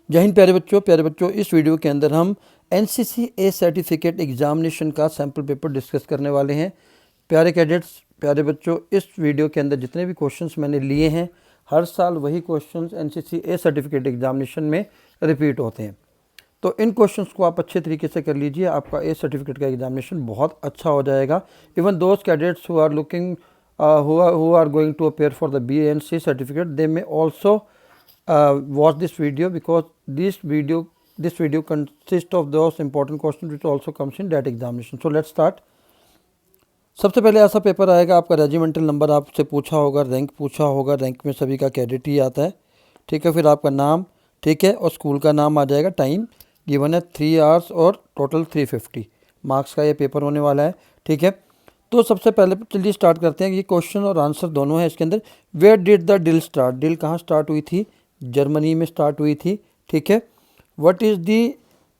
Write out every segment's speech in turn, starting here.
जय हिंद प्यारे बच्चों, इस वीडियो के अंदर हम NCCA सर्टिफिकेट एग्जामिनेशन का सैम्पल पेपर डिस्कस करने वाले हैं। प्यारे कैडेट्स, प्यारे बच्चों, इस वीडियो के अंदर जितने भी क्वेश्चंस मैंने लिए हैं, हर साल वही क्वेश्चंस NCCA सर्टिफिकेट एग्जामिनेशन में रिपीट होते हैं। तो इन क्वेश्चंस को आप अच्छे तरीके से कर लीजिए, आपका ए सर्टिफिकेट का एग्जामिनेशन बहुत अच्छा हो जाएगा। Even those cadets who are looking who are going to appear for the B and C certificate, they may also watch this video, because this video consists of those important questions which also comes in that examination. So let's start. सबसे पहले ऐसा paper आएगा, आपका regimental number आपसे पूछा होगा, rank पूछा होगा, रैंक में सभी का कैडेट ही आता है, ठीक है। फिर आपका नाम, ठीक है, और स्कूल का नाम आ जाएगा। टाइम गिवन है 3 आवर्स और टोटल 350 मार्क्स का ये पेपर होने वाला है, ठीक है। तो सबसे पहले चलिए स्टार्ट करते हैं। ये क्वेश्चन और आंसर दोनों है इसके अंदर। Where did the deal start? Deal कहाँ स्टार्ट हुई थी? जर्मनी में स्टार्ट हुई थी, ठीक है। What is the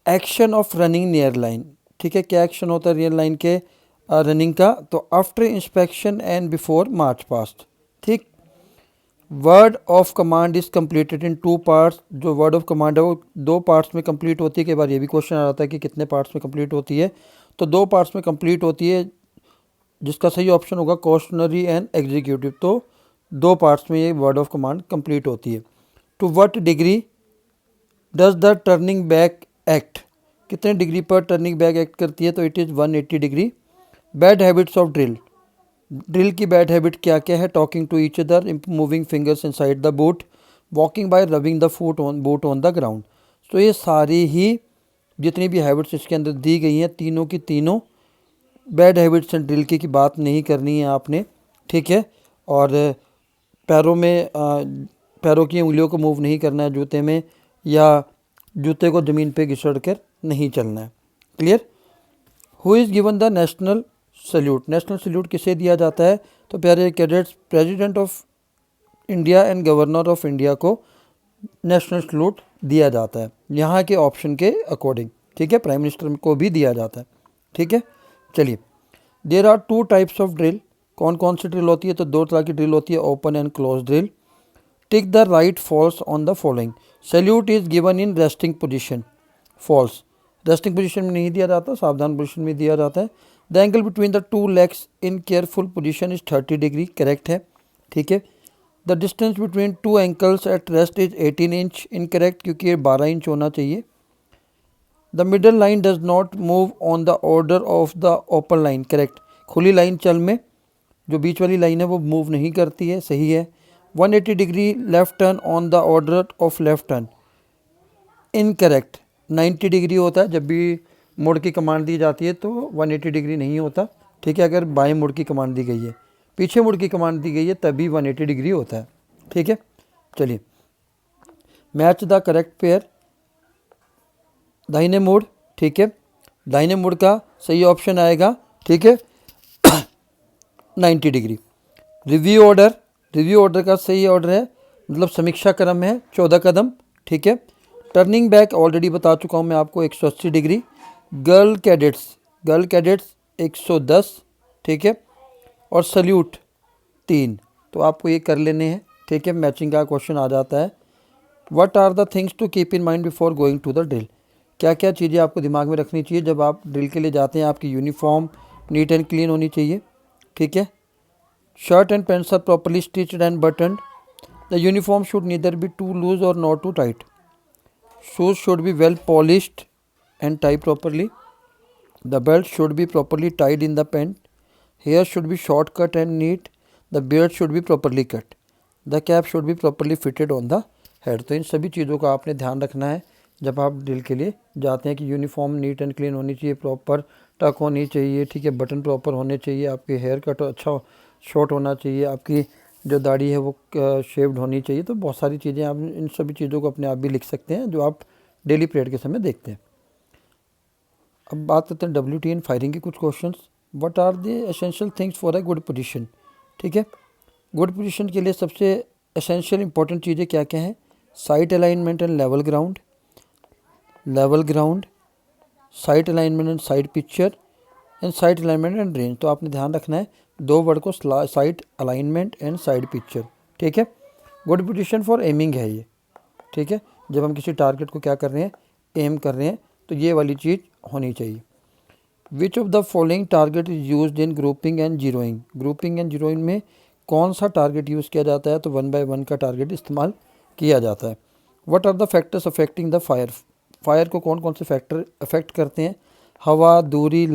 action of running near line? ठीक है, क्या एक्शन होता है नियर लाइन के रनिंग का? तो after inspection and before march past, ठीक। Word of command is completed in 2 parts. जो वर्ड ऑफ कमांड है वो 2 पार्ट्स में कंप्लीट होती है। कई बार ये भी क्वेश्चन आ जाता है कि कितने पार्ट्स में कंप्लीट होती है, तो 2 पार्ट्स में कंप्लीट होती है, जिसका सही ऑप्शन होगा क्वेश्चनरी एंड एग्जीक्यूटिव। तो 2 पार्ट्स में ये वर्ड ऑफ कमांड कंप्लीट होती है। To what degree does the turning back act? कितने डिग्री पर टर्निंग बैक एक्ट करती है? तो it is 180 degree. Bad habits of drill? Drill की बैड हैबिट क्या क्या है? Talking to each other, moving fingers inside the boot, walking by rubbing the boot on the ground. तो ये सारी ही जितनी भी हैबिट्स इसके अंदर दी गई हैं, तीनों की तीनों बैड हैबिट्स एंड ड्रिल की बात नहीं करनी है आपने, ठीक है। और पैरों की उंगलियों को मूव नहीं करना है जूते में, या जूते को ज़मीन पे घिसड़ कर नहीं चलना है। Clear? Who is given the national salute? National salute किसे दिया जाता है? तो प्यारे cadets, president of India and governor of India को नेशनल सल्यूट दिया जाता है, यहाँ के ऑप्शन के अकॉर्डिंग, ठीक है। प्राइम मिनिस्टर को भी दिया जाता है, ठीक है। चलिए, there are 2 types of drill. कौन कौन सी ड्रिल होती है? तो 2 तरह की ड्रिल होती है, open and close drill. Tick the right false on the following. Salute is given in resting position. False resting position में नहीं दिया जाता, सावधान पोजीशन में दिया जाता है। The angle between the 2 legs in careful position is 30 degree, correct है, ठीक है। The distance between 2 ankles at rest is 18 inch, incorrect, क्योंकि ये 12 इंच होना चाहिए। The middle line does not move on the order of the open line, correct. खुली line चल में जो बीच वाली लाइन है वो मूव नहीं करती है, सही है। 180 degree left turn on the order of left turn, incorrect. 90 degree होता है जब भी मुड़ की कमांड दी जाती है, तो 180 डिग्री नहीं होता, ठीक है। अगर बाएं मुड़ की कमांड दी गई है, पीछे मुड़ की कमांड दी गई है, तभी 180 डिग्री होता है, ठीक है। चलिए, मैच द करेक्ट पेयर। दाहिने मुड़, ठीक है, दाहिने मुड़ का सही ऑप्शन आएगा, ठीक है, 90 degree. Review order, review order का सही ऑर्डर है, मतलब समीक्षा क्रम है 14 कदम, ठीक है। टर्निंग बैक ऑलरेडी बता चुका हूँ मैं आपको, 180 डिग्री। गर्ल कैडेट्स 110, ठीक है। और सल्यूट 3, तो आपको ये कर लेने हैं, ठीक है। मैचिंग का क्वेश्चन आ जाता है। What are the things to keep in mind before going to the drill? क्या क्या चीज़ें आपको दिमाग में रखनी चाहिए जब आप ड्रिल के लिए जाते हैं? आपकी यूनिफॉर्म नीट एंड क्लीन होनी चाहिए, ठीक है। Shirt and pants are properly stitched and buttoned. The uniform should neither be too loose और not too tight. Shoes should be well polished and tie properly. The belt should be properly tied in the pant. Hair should be short cut and neat. The beard should be properly cut. The cap should be properly fitted on the head. तो इन सभी चीज़ों का आपने ध्यान रखना है जब आप ड्रिल के लिए जाते हैं, कि यूनिफॉर्म नीट एंड क्लीन होनी चाहिए, प्रॉपर टक होनी चाहिए, ठीक है, बटन प्रॉपर होने चाहिए, आपके हेयर कट अच्छा शॉर्ट होना चाहिए, आपकी जो दाढ़ी है वो शेव्ड होनी चाहिए। तो बहुत सारी चीज़ें, आप इन सभी चीज़ों को अपने आप भी लिख सकते हैं जो आप डेली परेड के समय देखते हैं। अब बात करते हैं WT एंड फायरिंग के कुछ questions. What are the essential things for a good position? ठीक है, गुड पोजीशन के लिए सबसे एसेंशियल इंपॉर्टेंट चीज़ें क्या क्या हैं? Site alignment and level ground, site alignment and side picture and site alignment and range. तो आपने ध्यान रखना है 2 वर्ड को, site alignment and side picture, ठीक है। गुड पोजीशन फॉर एमिंग है ये, ठीक है। जब हम किसी टारगेट को क्या कर रहे हैं, एम कर रहे हैं, तो ये वाली चीज़ होनी चाहिए। Which of the following target is used in grouping and zeroing. Grouping and zeroing में कौन सा टारगेट यूज़ किया जाता है, तो 1 by 1 का टारगेट इस्तेमाल किया जाता है। What are the factors affecting the fire. Fire को कौन कौन से फैक्टर अफेक्ट करते हैं, हवा, दूरी,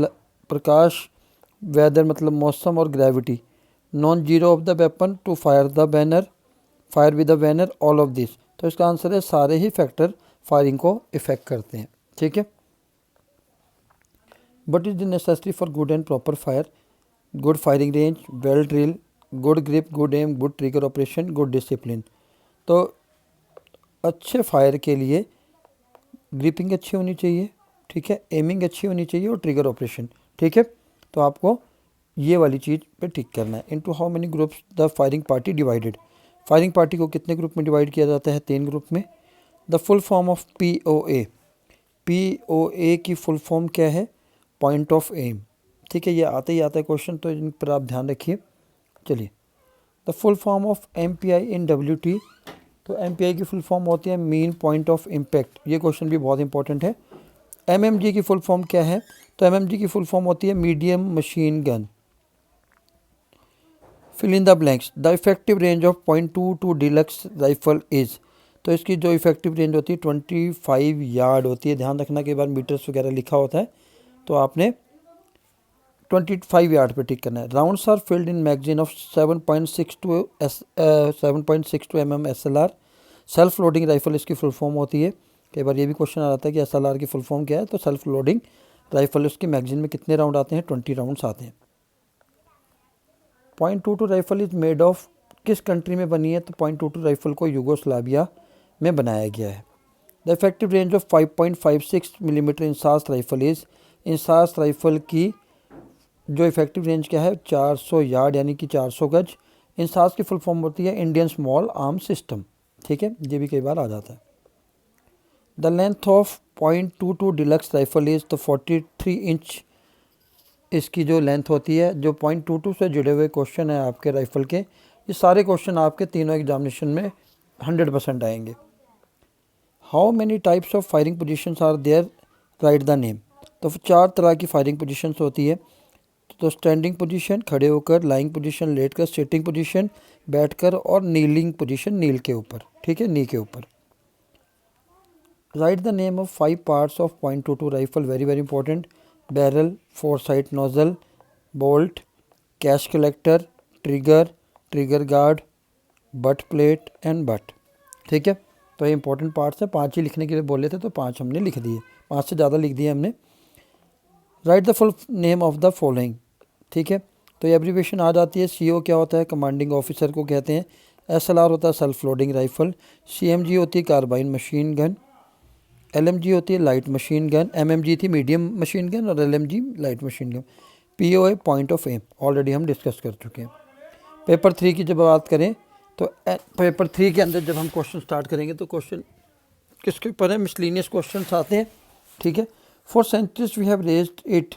प्रकाश, वेदर मतलब मौसम, और gravity. Non zero of the weapon to fire the banner, fire with the banner, all of this. तो इसका आंसर है सारे ही फैक्टर फायरिंग को इफेक्ट करते हैं। ठीक है। But is the necessary for good and proper fire, good firing range, well drill, good grip, good aim, good trigger operation, good discipline. तो अच्छे फायर के लिए ग्रिपिंग अच्छी होनी चाहिए, ठीक है, एमिंग अच्छी होनी चाहिए, और ट्रिगर ऑपरेशन। ठीक है, तो आपको ये वाली चीज़ पे टिक करना है। Into how many groups the firing party divided. Firing party को कितने ग्रुप में डिवाइड किया जाता है, 3 ग्रुप में। The full form of POA। POA की फुल फॉर्म क्या है, पॉइंट ऑफ एम। ठीक है, ये आते ही आता है क्वेश्चन, तो इन पर आप ध्यान रखिए। चलिए, the full form of MPI in WT। तो MPI की फुल फॉर्म होती है मीन पॉइंट ऑफ इम्पैक्ट। ये क्वेश्चन भी बहुत इंपॉर्टेंट है। MMG की फुल फॉर्म क्या है, तो MMG की फुल फॉर्म होती है medium machine gun. Fill in the blanks. The effective range of .22 deluxe rifle is. तो इसकी जो इफेक्टिव रेंज होती है 25 यार्ड होती है। ध्यान रखना कि बार मीटर्स वगैरह लिखा होता है, तो आपने 25 यार्ड पे टिक करना है। Rounds are filled in magazine of 7.62 mm SLR। Self loading rifle इसकी फुल फॉर्म होती है। कई बार ये भी क्वेश्चन आ जाता है कि SLR की फुल फॉर्म क्या है, तो सेल्फ लोडिंग राइफल उसकी मैगजीन में कितने राउंड आते हैं, 20 राउंड्स आते हैं। .22 राइफल इज मेड ऑफ, किस कंट्री में बनी है, तो .22 राइफल को यूगोस्लाविया में बनाया गया है। The effective range of 5.56 millimetre INSAS rifle is. INSAS rifle की जो इफेक्टिव रेंज क्या है, 400 यार्ड यानी कि 400 गज। इंसास की फुल फॉर्म होती है इंडियन स्मॉल आर्म सिस्टम। ठीक है, ये भी कई बार आ जाता है। The length of .22 deluxe rifle is, तो 43 इंच इसकी जो लेंथ होती है। जो .22 से जुड़े हुए क्वेश्चन है आपके राइफल के, ये सारे क्वेश्चन आपके तीनों एग्जामिनेशन में 100% आएंगे। How many types of firing positions are there, write the name. तो 4 तरह की फायरिंग पोजिशंस होती है। तो स्टैंडिंग पोजीशन, खड़े होकर, लाइंग पोजीशन, लेटकर, सिटिंग पोजीशन, बैठकर, और नीलिंग पोजीशन, नील के ऊपर। ठीक है, नी के ऊपर। Right the name of 5 parts of .22 rifle, very very important. Barrel, foresight nozzle, bolt, cash collector, trigger, trigger guard, but plate and but. ठीक है, तो ये इंपॉर्टेंट पार्ट्स हैं। 5 ही लिखने के लिए बोले थे, तो 5 हमने लिख दिए, 5 से ज़्यादा लिख दिए हमने। Right the full name of the following. ठीक है, तो ये एब्रीवेशन आ जाती है। CO क्या होता है, कमांडिंग ऑफिसर को कहते हैं। SLR होता है सेल्फ लोडिंग राइफल। CMG होती है कार्बाइन मशीन गन। LMG होती है लाइट मशीन गन। MMG थी मीडियम मशीन गन, और LMG light machine gun. POA point of am already हम डिस्कस कर चुके हैं। पेपर 3 की जब बात करें, तो पेपर 3 के अंदर जब हम क्वेश्चन स्टार्ट करेंगे, तो क्वेश्चन किसके ऊपर है, मिसलिनियस क्वेश्चन आते हैं। ठीक है, for centuries we have raised it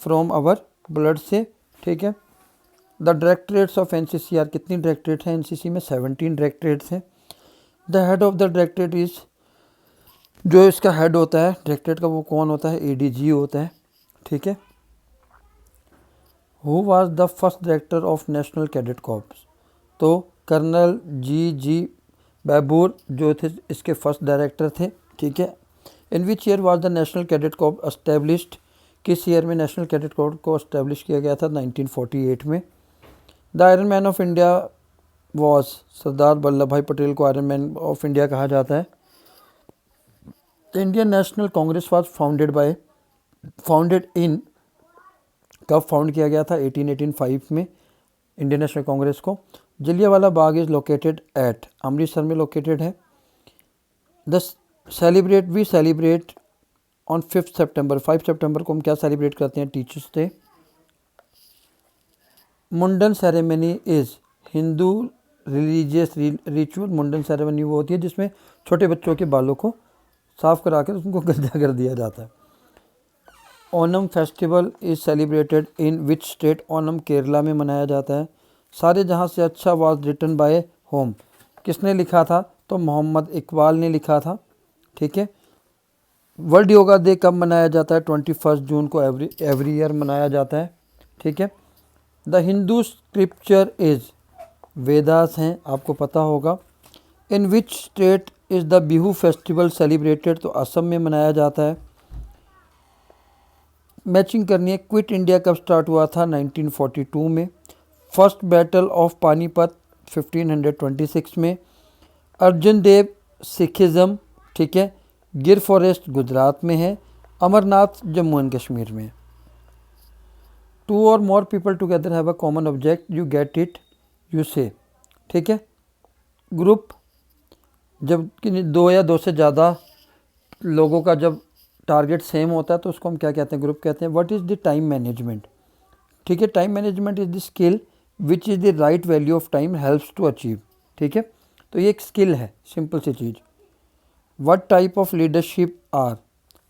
from our blood से। ठीक है, द डायरेक्टरेट्स ऑफ NCCR, कितनी डायरेक्टरेट हैं NCC में, 17 डायरेक्टरेट्स हैं। The head of the directorate is, जो इसका हेड होता है डायरेक्टरेट का, वो कौन होता है, ADG होता है। ठीक है, who was the first director of National Cadet Corps, तो कर्नल G बैबूर जो थे इसके फर्स्ट डायरेक्टर थे। ठीक है, in which year was the National Cadet Corps established, किस ईयर में नेशनल कैडेट कॉर्प को एस्टेब्लिश किया गया था, 1948 में। The Iron Man of India was, Sardar Vallabh Bhai Patel को आयरन मैन ऑफ इंडिया कहा जाता है। The Indian national Congress was founded in, कब फाउंड किया गया था, 1885 में इंडियन नेशनल कांग्रेस को। Jallianwala Bagh is located at, Amritsar में लोकेटेड है। द वी सेलिब्रेट ऑन 5 सितंबर, 5 सितंबर को हम क्या सेलिब्रेट करते हैं, टीचर्स डे। मुंडन ceremony is, Hindu religious ritual. मुंडन सेरेमनी वो होती है जिसमें छोटे बच्चों के बालों को साफ करा कर उनको गंदा कर दिया जाता है। Onam festival is celebrated in which state, Onam Kerala में मनाया जाता है। सारे जहाँ से अच्छा वाज रिटन बाय होम, किसने लिखा था, तो मोहम्मद इकबाल ने लिखा था। ठीक है। वर्ल्ड योगा डे कब मनाया जाता है? 21 जून को एवरी ईयर मनाया जाता है, ठीक है। The Hindu scripture is, Vedas हैं, आपको पता होगा। In which state is the Bihu festival celebrated? तो असम में मनाया जाता है। मैचिंग करनी है। क्विट इंडिया कब स्टार्ट हुआ था? 1942 में। फर्स्ट बैटल ऑफ पानीपत 1526 में। अर्जुन देव सिखिज़म, ठीक है। गिर फॉरेस्ट गुजरात में है। अमरनाथ जम्मू एंड कश्मीर में। टू और more people together have a common object, you get it, you से, ठीक है। ग्रुप, जब दो या दो से ज़्यादा लोगों का जब टारगेट सेम होता है तो उसको हम क्या कहते हैं? ग्रुप कहते हैं। What is the time management? ठीक है, time management is the skill which is the right value of time helps to achieve, ठीक है। तो ये एक स्किल है, सिंपल सी चीज़। What type of leadership are,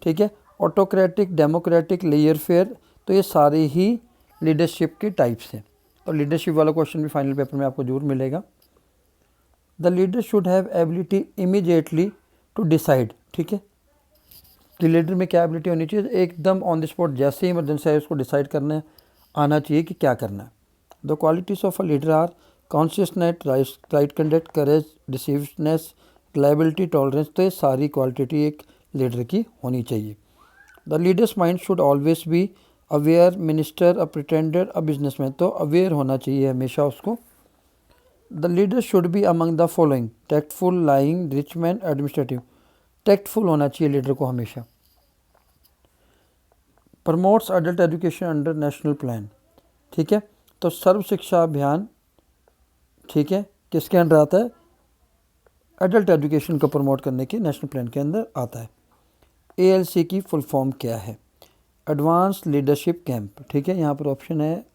ठीक है। ऑटोक्रेटिक, डेमोक्रेटिक, लेयर फेयर, तो ये सारे ही लीडरशिप के टाइप्स हैं। और लीडरशिप वाला क्वेश्चन भी फाइनल पेपर में आपको जरूर मिलेगा। The leader should have ability immediately to decide, ठीक है, कि लीडर में क्या एबिलिटी होनी चाहिए? एकदम ऑन द स्पॉट, जैसे ही इमरजेंसी है उसको डिसाइड करना आना चाहिए कि क्या करना है। The qualities of a leader are consciousness, right conduct, courage, decisiveness, reliability, tolerance. तो ये सारी क्वालिटी एक लीडर की होनी चाहिए। The leaders mind should always be aware, minister, a pretender, a businessman. तो अवेयर होना चाहिए हमेशा उसको। The leader should be among the following: tactful, lying, rich man, administrative. Tactful होना चाहिए लीडर को हमेशा। Promotes adult education under national plan, ठीक है। तो सर्व शिक्षा अभियान, ठीक है, किसके अंडर आता है? एडल्ट एजुकेशन को प्रमोट करने के नेशनल प्लान के अंदर आता है। ALC की फुल फॉर्म क्या है? एडवांस लीडरशिप कैंप, ठीक है, यहाँ पर ऑप्शन है,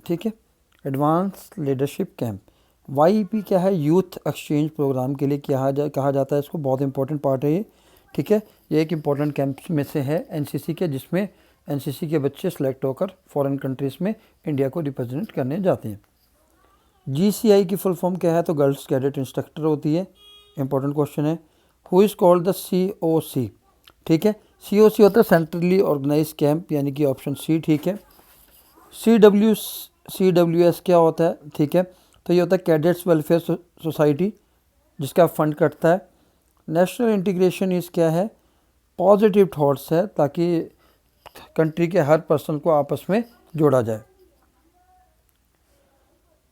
ठीक है, एडवांस लीडरशिप कैंप। YEP क्या है? यूथ एक्सचेंज प्रोग्राम के लिए कहा जाता है इसको, बहुत इंपॉर्टेंट पार्ट है ये, ठीक है। ये एक इंपॉर्टेंट कैंप्स में से है NCC के, जिसमें NCC के बच्चे सेलेक्ट होकर फॉरेन कंट्रीज़ में इंडिया को रिप्रेजेंट करने जाते हैं। GCI की फुल फॉर्म क्या है? तो गर्ल्स कैडेट इंस्ट्रक्टर होती है, इंपॉर्टेंट क्वेश्चन है। Who is called the COC, ठीक है। COC होता है सेंट्रली ऑर्गेनाइज कैंप, यानी कि ऑप्शन सी, ठीक है। CWS क्या होता है? ठीक है, तो ये होता है कैडेट्स वेलफेयर सोसाइटी, जिसका फंड कटता है। नेशनल इंटीग्रेशन इस क्या है? पॉजिटिव थॉट्स है, ताकि कंट्री के हर पर्सन को आपस में जोड़ा जाए।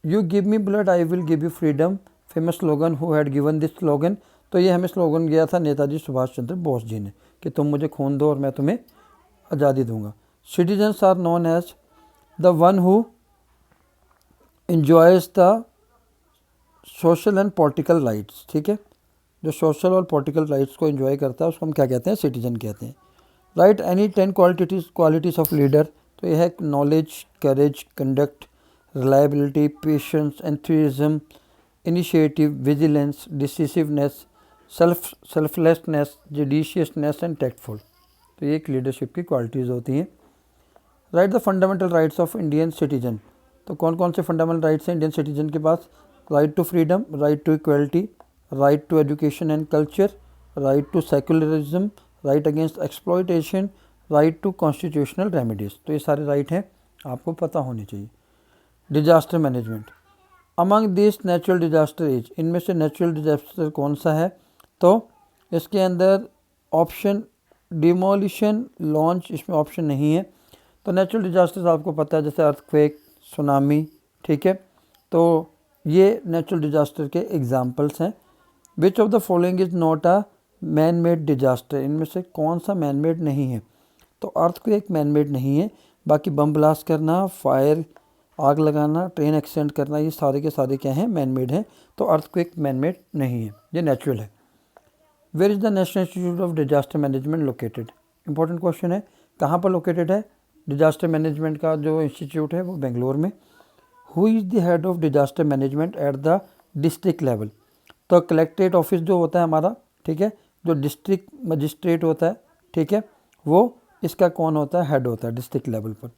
You give me blood I will give you freedom, famous slogan, who had given this slogan? तो ये हमें स्लोगन दिया था नेताजी सुभाष चंद्र बोस जी ने, कि तुम मुझे खून दो और मैं तुम्हें आज़ादी दूंगा। Citizens are known as the one who enjoys the social and political rights, ठीक है, जो सोशल और पॉलिटिकल राइट्स को एंजॉय करता है उसको हम क्या कहते हैं? सिटीजन कहते हैं। Write any 10 qualities of leader, तो यह है knowledge, courage, conduct, reliability, patience, enthusiasm, initiative, vigilance, decisiveness, selflessness, judiciousness and tactful. तो ये एक लीडरशिप की क्वालिटीज़ होती हैं। Write the fundamental rights of Indian citizen, तो कौन कौन से फंडामेंटल राइट्स हैं इंडियन सिटीजन के पास? Right to freedom, right to equality, right to education and culture, right to secularism, right against exploitation, right to constitutional remedies. तो ये सारे राइट हैं, आपको पता होने चाहिए। Disaster management, among this natural disaster is, इनमें से नेचुरल डिजास्टर कौन सा है? तो इसके अंदर ऑप्शन डिमोलिशन, लॉन्च, इसमें ऑप्शन नहीं है। तो नेचुरल डिजास्टर्स आपको पता है, जैसे अर्थक्वेक, सुनामी, ठीक है, तो ये नेचुरल डिजास्टर के एग्जाम्पल्स हैं। Which of the following is not a man made disaster, इनमें से कौन सा मैन मेड नहीं है? तो अर्थक्वेक मैन मेड नहीं है, बाकी बम ब्लास्ट करना, फायर, आग लगाना, ट्रेन एक्सीडेंट करना, ये सारे के सारे क्या हैं? मैन मेड हैं। तो अर्थक्वेक मैन मेड नहीं है, ये नेचुरल है। Where is the national institute of disaster management located? Important question है, कहाँ पर लोकेटेड है? डिजास्टर मैनेजमेंट का जो इंस्टीट्यूट है वो बेंगलोर में। Who is the head of disaster management at the district level? तो कलेक्ट्रेट ऑफिस जो होता है हमारा, ठीक है, जो डिस्ट्रिक्ट मजिस्ट्रेट होता है, ठीक है, वो इसका कौन होता है? हेड होता है डिस्ट्रिक्ट लेवल पर।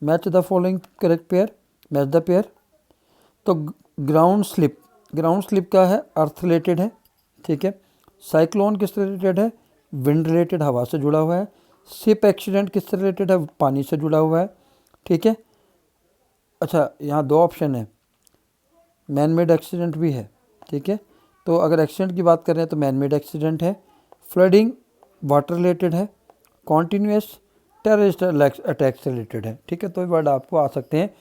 Match the following correct pair, match the pair. तो ग्राउंड स्लिप, ग्राउंड स्लिप का है अर्थ रिलेटेड है, ठीक है, साइक्लोन किससे रिलेटेड है? विंड रिलेटेड, हवा से जुड़ा हुआ है। शिप एक्सीडेंट किससे रिलेटेड है? पानी से जुड़ा हुआ है। ठीक है। अच्छा, यहाँ दो ऑप्शन है, मैन मेड एक्सीडेंट भी है। ठीक है, तो अगर एक्सीडेंट की बात करें तो मैन मेड एक्सीडेंट है। फ्लडिंग वाटर रिलेटेड है। कॉन्टीन्यूस टेररिस्ट अटैक से रिलेटेड है। ठीक है, तो ये वर्ड आपको आ सकते हैं।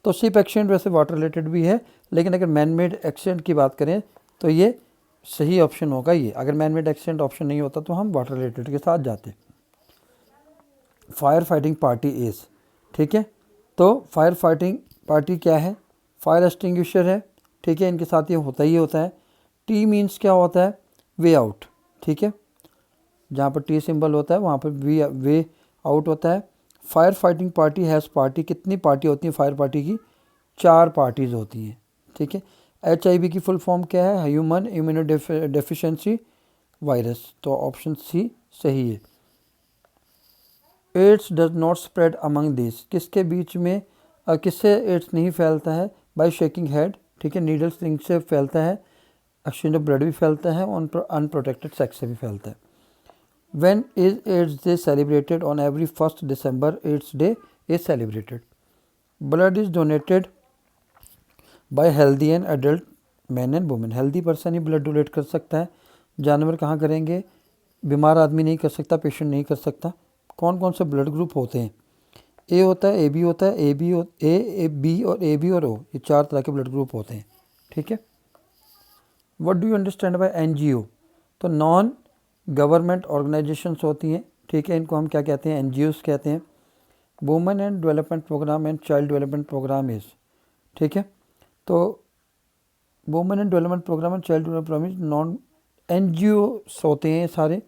तो शिप एक्सीडेंट वैसे वाटर रिलेटेड भी है, लेकिन अगर मैन मेड एक्सीडेंट की बात करें तो ये सही ऑप्शन होगा ये। अगर मैन मेड एक्सीडेंट ऑप्शन नहीं होता तो हम वाटर रिलेटेड के साथ जाते। फायर फाइटिंग पार्टी इज़, ठीक है, तो फायर फाइटिंग पार्टी क्या है? फायर एक्सटिंग्विशर है। ठीक है, इनके साथ ये होता ही होता है। टी मीन्स क्या होता है? Way out. ठीक है, जहाँ पर टी सिंबल होता है वहाँ पर वे आउट होता है। Fire fighting party has party, कितनी पार्टी होती है फायर पार्टी की? 4 पार्टीज़ होती हैं। ठीक है, HIV की फुल फॉर्म क्या है? ह्यूमन इम्यूनो डेफिशिएंसी वायरस, तो ऑप्शन सी सही है। AIDS does not spread among this, किसके बीच में किससे एड्स नहीं फैलता है? By shaking head. ठीक है, नीडल स्ट्रिंग से फैलता है, एक्सचेंज ऑफ ब्लड भी फैलता है, अनप्रोटेक्टेड सेक्स से भी फैलता है। When is AIDS day celebrated? On every 1st December AIDS day is celebrated. Blood is donated by healthy and adult man and women, healthy person ही ब्लड डोनेट कर सकता है, जानवर कहाँ करेंगे? बीमार आदमी नहीं कर सकता, पेशेंट नहीं कर सकता। कौन कौन से ब्लड ग्रुप होते हैं? ए होता है, AB होता है, ए बी और AB और O, ये 4 तरह के ब्लड ग्रुप होते हैं। ठीक है, what do you understand by NGO? तो नॉन गवर्नमेंट ऑर्गेनाइजेशंस होती हैं। ठीक है, इनको हम क्या कहते हैं? NGOs कहते हैं। Women and development programme and child development programme is, ठीक है, तो women and development programme and child development programme is non NGOs होते हैं सारे।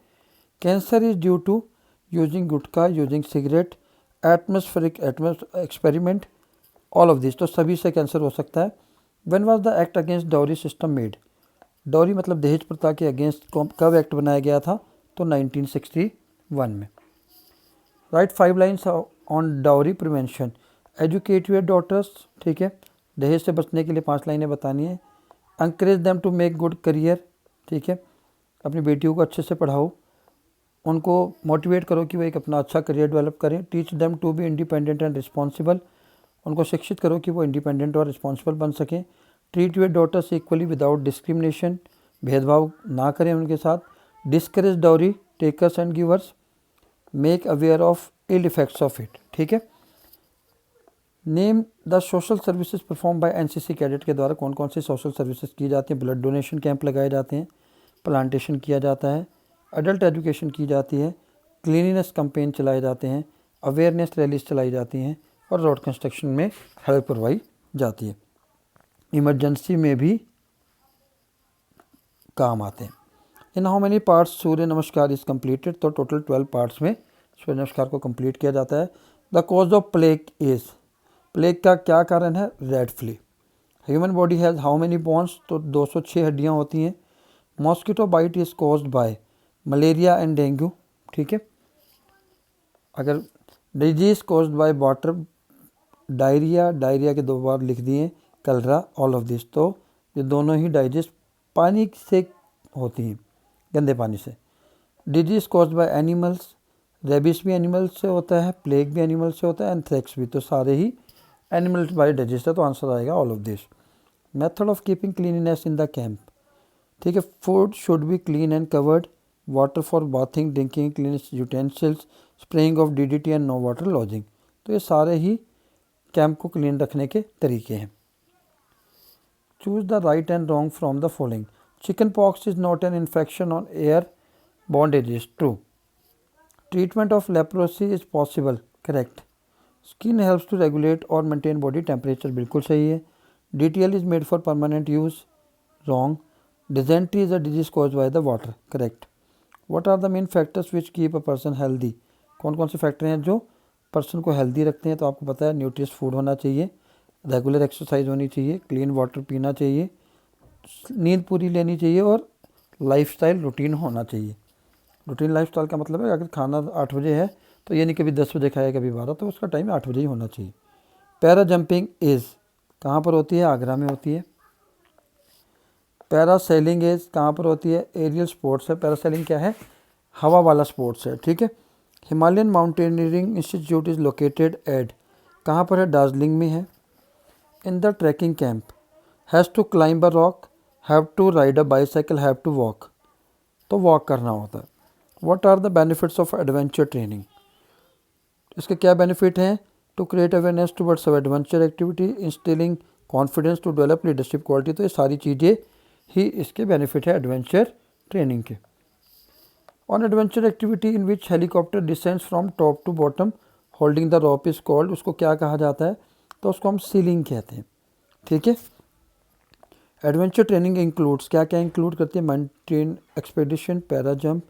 Cancer is due to using gutkha, using cigarette, atmospheric experiment, all of this, तो सभी से cancer हो सकता है। When was the act against dowry system made? Dowry मतलब दहेज प्रथा के अगेंस्ट कब एक्ट बनाया गया था? तो 1961 में। Write 5 lines on dowry prevention. Educate your daughters, ठीक है, दहेज से बचने के लिए 5 लाइनें बतानी है। Encourage them to make good career, ठीक है, अपनी बेटियों को अच्छे से पढ़ाओ, उनको मोटिवेट करो कि वो एक अपना अच्छा करियर डेवलप करें। Teach them to be independent and responsible, उनको शिक्षित करो कि वो इंडिपेंडेंट और रिस्पॉन्सिबल बन सकें। Treat your daughters equally without discrimination, भेदभाव ना करें उनके साथ। Discourage dowry takers and givers, make aware of ill effects of it, ठीक है। Name the social services perform by NCC cadet के द्वारा कौन कौन सी सोशल सर्विसेज की जाती हैं? ब्लड डोनेशन कैंप लगाए जाते हैं, प्लांटेशन किया जाता है, अडल्ट एजुकेशन की जाती है, क्लीनिनेस कैंपेन चलाए जाते हैं, अवेयरनेस रैलीज चलाई जाती हैं और रोड कंस्ट्रक्शन में हेल्प करवाई जाती है। इमरजेंसी में भी काम आते हैं। In how many parts Surya Namaskar is completed? तो टोटल 12 पार्ट्स में सूर्य नमस्कार को कंप्लीट किया जाता है। The cause of plague is, plague का क्या कारण है? Red flea. Human body has how many bones? तो 206 हड्डियाँ होती हैं। Mosquito bite is caused by malaria and dengue, ठीक है। अगर disease caused by water, diarrhoea, diarrhoea के 2 बार लिख दिए, कलरा, ऑल ऑफ दिस, तो ये दोनों ही डाइजेस्ट पानी से होती हैं, गंदे पानी से। Disease caused by animals, rabies भी एनिमल से होता है, प्लेग भी एनिमल से होता है, एंथ्रेक्स भी, तो सारे ही एनिमल्स बाय डाइजेस्ट है, तो आंसर आएगा all of this. Method of keeping cleanness in the camp, ठीक है। Food should be clean and covered, water for bathing, drinking, clean utensils, spraying of DDT and no water logging, तो ये सारे ही camp को clean रखने के तरीके हैं। Choose the right and wrong from the following. Chicken pox is not an infection on air borne disease, true. Treatment of leprosy is possible, correct. Skin helps to regulate और maintain body temperature, बिल्कुल सही है। DTL is made for permanent use, wrong. Dysentery is a disease caused by the water, correct. What are the main factors which keep a person healthy? कौन कौन से factor हैं जो person को healthy रखते हैं? तो आपको पता है, न्यूट्रियस फूड होना चाहिए, रेगुलर एक्सरसाइज होनी चाहिए, क्लीन वाटर पीना चाहिए, नींद पूरी लेनी चाहिए और लाइफस्टाइल रूटीन होना चाहिए। रूटीन लाइफस्टाइल का मतलब है अगर खाना 8 बजे है तो ये नहीं कभी 10 बजे खाया कभी 12, तो उसका टाइम 8 बजे ही होना चाहिए। पैरा जंपिंग इज़ कहाँ पर होती है? आगरा में होती है। पैरासेलिंग इज कहाँ पर होती है, एरियल स्पोर्ट्स है। पैरासेलिंग क्या है, हवा वाला स्पोर्ट्स है, ठीक है। Himalayan mountaineering institute is located at, कहाँ पर है, दार्जिलिंग में है। In the trekking camp, has to climb a rock, have to ride a bicycle, have to walk, तो वॉक करना होता है। What are the benefits of adventure training, इसके क्या बेनिफिट हैं, to create awareness towards adventure activity, instilling confidence, to develop leadership quality. तो ये सारी चीज़ें ही इसके बेनिफिट है एडवेंचर ट्रेनिंग के। On adventure activity in which helicopter descends from top to bottom holding the rope is called, उसको क्या कहा जाता है, तो उसको हम सीलिंग कहते हैं, ठीक है। एडवेंचर ट्रेनिंग इंक्लूड्स, क्या क्या इंक्लूड करती है, mountain expedition, para jump,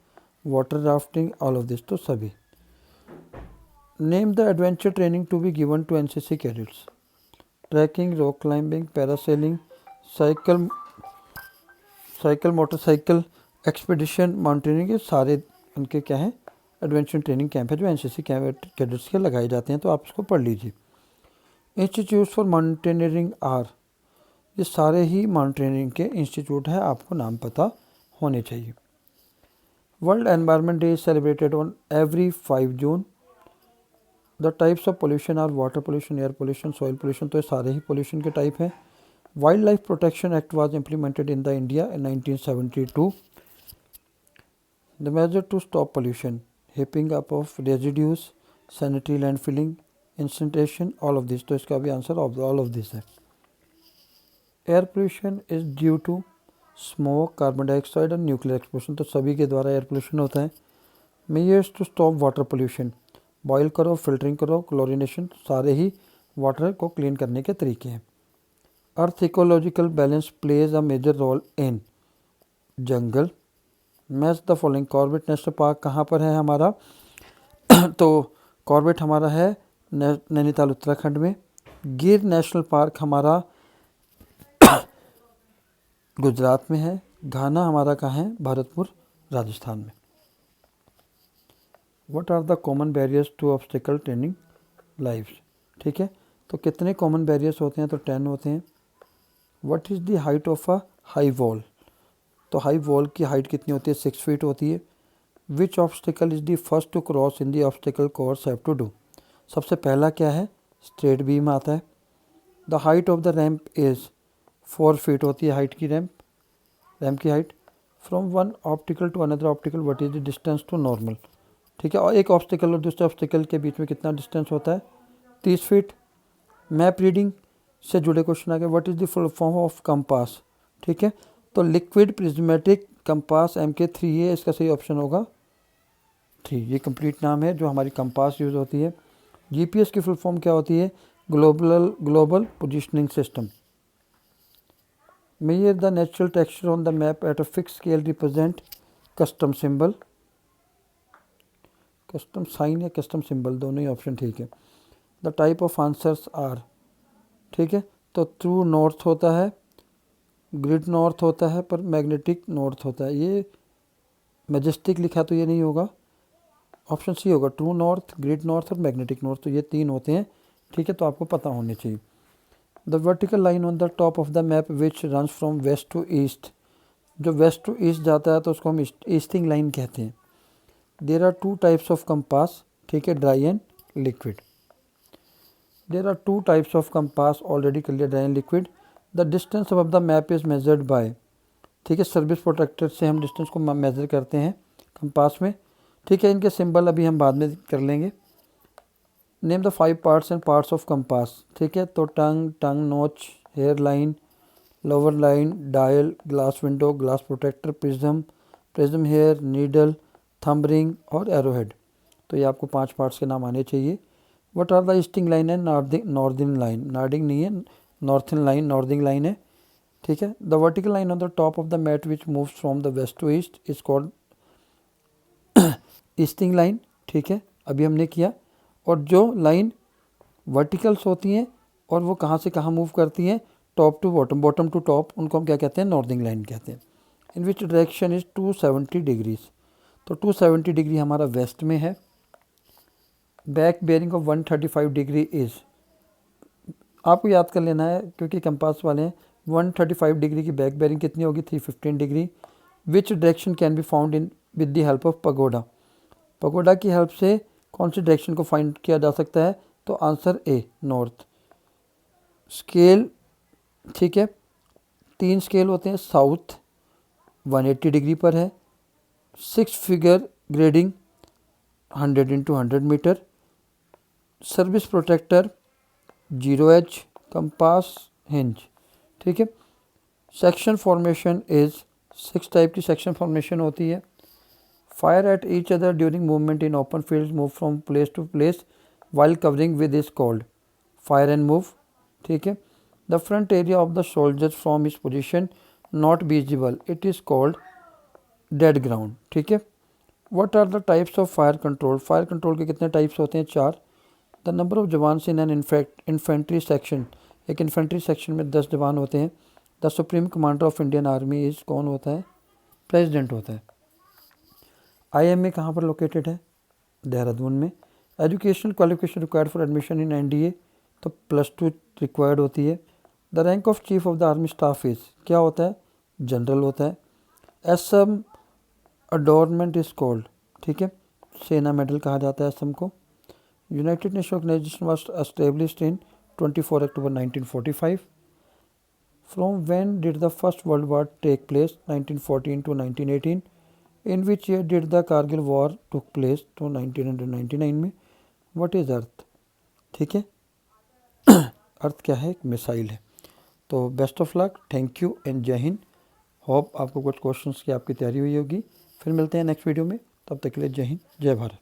water rafting, all of this, तो सभी। Name the adventure training to be given to NCC cadets, trekking, rock climbing, parasailing, cycle motorcycle expedition, mountaining, ये सारे उनके क्या हैं, एडवेंचर ट्रेनिंग कैंप है जो एनसीसी कैडेट्स के लगाए जाते हैं, तो आप इसको पढ़ लीजिए। इंस्टीट्यूट फॉर माउंटेनियरिंग आर, ये सारे ही माउंटेनियरिंग के इंस्टीट्यूट है, आपको नाम पता होने चाहिए। World Environment Day is celebrated on every 5 June. The types of pollution are water pollution, air pollution, soil pollution, तो ये सारे ही पोल्यूशन के टाइप हैं। Wildlife Protection Act was implemented in the India in 1972। The measure to stop pollution, heaping up of residues, sanitary landfilling, incineration, all of this, तो इसका भी answer all of this है। Air pollution is due to smoke, carbon dioxide और nuclear explosion, तो सभी के द्वारा air pollution होता है। Measures to stop water pollution, boil करो, फिल्टरिंग करो, क्लोरिनेशन, सारे ही वाटर को क्लीन करने के तरीके हैं। Earth ecological balance plays a major role in jungle. Match the following, Corbett National Park कहाँ पर है हमारा तो कॉर्बेट हमारा है नैनीताल उत्तराखंड में। गिर नेशनल पार्क हमारा गुजरात में है। घाना हमारा कहाँ है, भरतपुर राजस्थान में। What are the common barriers to obstacle training life, ठीक है, तो कितने कॉमन बैरियर्स होते हैं, तो 10 होते हैं। What is the height of a high wall, तो हाई वॉल की हाइट कितनी होती है, 6 फीट होती है। Which obstacle is the first to cross in the obstacle course have to do, सबसे पहला क्या है, स्ट्रेट बीम आता है। The height of the ramp is 4 feet होती है हाइट की, रैम्प की height. From one optical to another optical what is the distance to normal, ठीक है, और एक ऑब्स्टिकल और दूसरे ऑब्स्टिकल के बीच में कितना डिस्टेंस होता है, 30 फीट। मैप रीडिंग से जुड़े क्वेश्चन आ गए, what is the full form of compass, ठीक है, तो लिक्विड प्रिज्मेटिक कंपास MK3 है, इसका सही ऑप्शन होगा 3, ये कंप्लीट नाम है जो हमारी कंपास यूज़ होती है। GPS की फुल फॉर्म क्या होती है, global positioning system. Measure the natural texture on the map at a fix scale represent, custom symbol, custom sign या कस्टम सिंबल, दोनों ही ऑप्शन ठीक है। The type of answers are, ठीक है, तो ट्रू नॉर्थ होता है, ग्रिड नॉर्थ होता है, पर मैग्नेटिक नॉर्थ होता है। ये मैजेस्टिक लिखा तो ये नहीं होगा, ऑप्शन सी होगा, ट्रू नॉर्थ, ग्रिड नॉर्थ और मैग्नेटिक नॉर्थ, तो ये 3 होते हैं, ठीक है, तो आपको पता होने चाहिए। The vertical line on the top of the map which runs from west to east, जो वेस्ट टू ईस्ट जाता है तो उसको हम ईस्टिंग लाइन कहते हैं। There are 2 types of compass, ठीक है, dry and liquid. There are 2 types of compass already clear, dry and liquid. The distance of the map is measured by, ठीक है, सर्विस प्रोटेक्टर से हम डिस्टेंस को major करते हैं कंपास में, ठीक है, इनके सिंबल अभी हम बाद में कर लेंगे। Name the 5 parts and parts of compass, ठीक है, तो tongue notch, hair line, lower line, dial, glass window, glass protector, prism hair, needle, thumb ring और एरोहेड, तो ये आपको 5 पार्ट्स के नाम आने चाहिए। What are the easting line and northern line, northing नहीं है, नॉर्दिंग लाइन है, ठीक है। The vertical line on the top of the map which moves from the west to east is called easting line, ठीक है, अभी हमने किया। और जो लाइन वर्टिकल्स होती हैं और वो कहाँ से कहाँ मूव करती हैं, top to bottom, bottom to top, उनको हम क्या कहते हैं, नॉर्दिंग लाइन कहते हैं। In which direction is 270 degrees, तो 270 डिग्री हमारा वेस्ट में है। Back bearing of 135 degree is, आपको याद कर लेना है क्योंकि कंपास वाले हैं, 135 डिग्री की बैक बेरिंग कितनी होगी? 315 degree. Which direction can be found in with the help of pagoda? Pagoda की हेल्प से कौन सी डायरेक्शन को फाइंड किया जा सकता है? तो आंसर ए, नॉर्थ। स्केल, ठीक है, 3 स्केल होते हैं। साउथ 180 डिग्री पर है। 6 figure grading 100 into 100 metre. Service protractor, 0 edge, compass, hinge, ठीक है। सेक्शन फॉर्मेशन इज 6 टाइप की सेक्शन फॉर्मेशन होती है। Fire at each other during movement in open field, move from place to place while covering with is called fire and move, ठीक है। The front area of the soldier from his position not visible, it is called dead ground, ठीक है। What are the types of fire control? Fire control के कितने types होते हैं? 4। The number of jawans in an infantry section, एक infantry section में 10 जवान होते हैं। The supreme commander of Indian army is, कौन होता है? प्रेसिडेंट होता है। IMA कहाँ पर लोकेटेड है? देहरादून में। Educational qualification required for admission in NDA, तो +2 रिक्वायर्ड होती है। The rank of chief of the army staff is, क्या होता है? जनरल होता है। एसएम अडोरमेंट इज कॉल्ड, ठीक है, सेना मेडल कहा जाता है एसएम को। United nation organisation was established in 24 October 1945। From when did the first world war take place? 1914 to 1918। In which year did the Kargil war took place? तो 1999 में। What is earth? ठीक है, अर्थ क्या है? एक मिसाइल है। तो best of luck, thank you and Jai Hind. Hope आपको कुछ क्वेश्चंस की आपकी तैयारी हुई होगी। फिर मिलते हैं नेक्स्ट वीडियो में, तब तक के लिए जय हिंद, जय भारत।